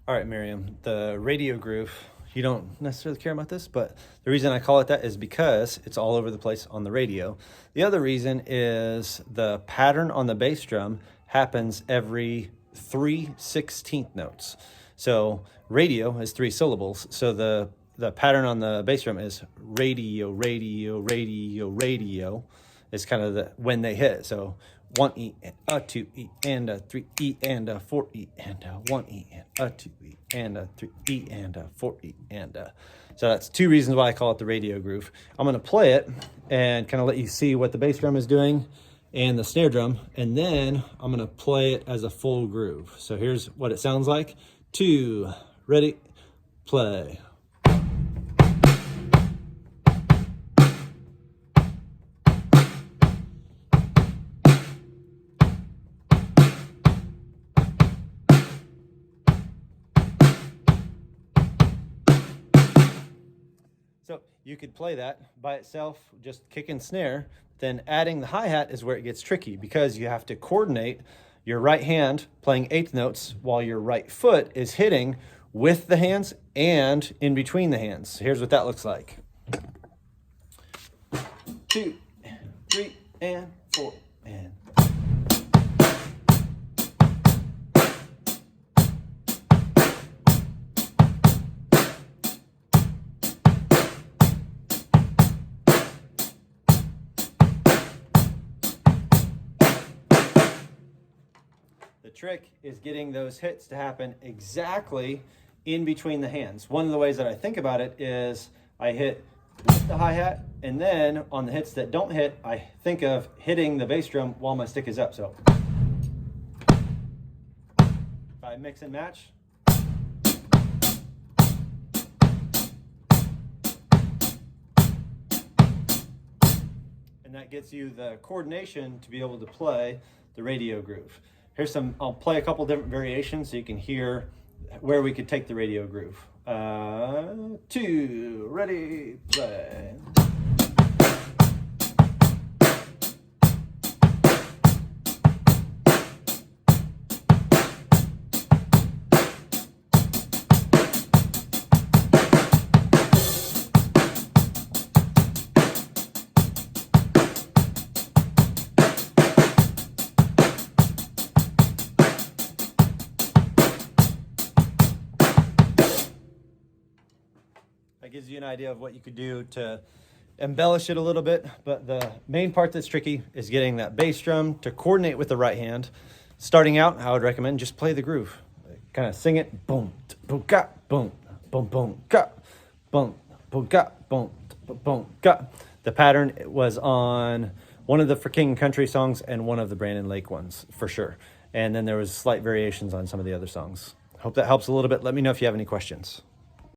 All right, Miriam, the radio groove, you don't necessarily care about this, but the reason I call it that is because it's all over the place on the radio. The other reason is the pattern on the bass drum happens every 3/16 notes. So radio is 3 syllables. So the pattern on the bass drum is radio, radio, radio, radio. Is kind of when they hit it. So 1 E and a 2 E and a 3 E and a 4 E and a 1 E and a 2 E and a 3 E and a 4 E and a. So that's 2 reasons why I call it the radio groove. I'm going to play it and kind of let you see what the bass drum is doing and the snare drum, and then I'm going to play it as a full groove. So here's what it sounds like. 2, ready, play. So you could play that by itself, just kick and snare. Then adding the hi-hat is where it gets tricky, because you have to coordinate your right hand playing 8th notes while your right foot is hitting with the hands and in between the hands. Here's what that looks like. 2, 3, and 4, and. The trick is getting those hits to happen exactly in between the hands. One of the ways that I think about it is I hit with the hi-hat, and then on the hits that don't hit, I think of hitting the bass drum while my stick is up. So if I mix and match, and that gets you the coordination to be able to play the radio groove. I'll play a couple different variations so you can hear where we could take the radio groove. 2, ready, play. That gives you an idea of what you could do to embellish it a little bit, but the main part that's tricky is getting that bass drum to coordinate with the right hand. Starting out, I would recommend just play the groove. Kind of sing it, boom, boom, ga, boom, boom, boom, ga, boom, boom, ga, boom, boom, ga. The pattern was on one of the For King and Country songs and one of the Brandon Lake ones, for sure. And then there was slight variations on some of the other songs. Hope that helps a little bit. Let me know if you have any questions.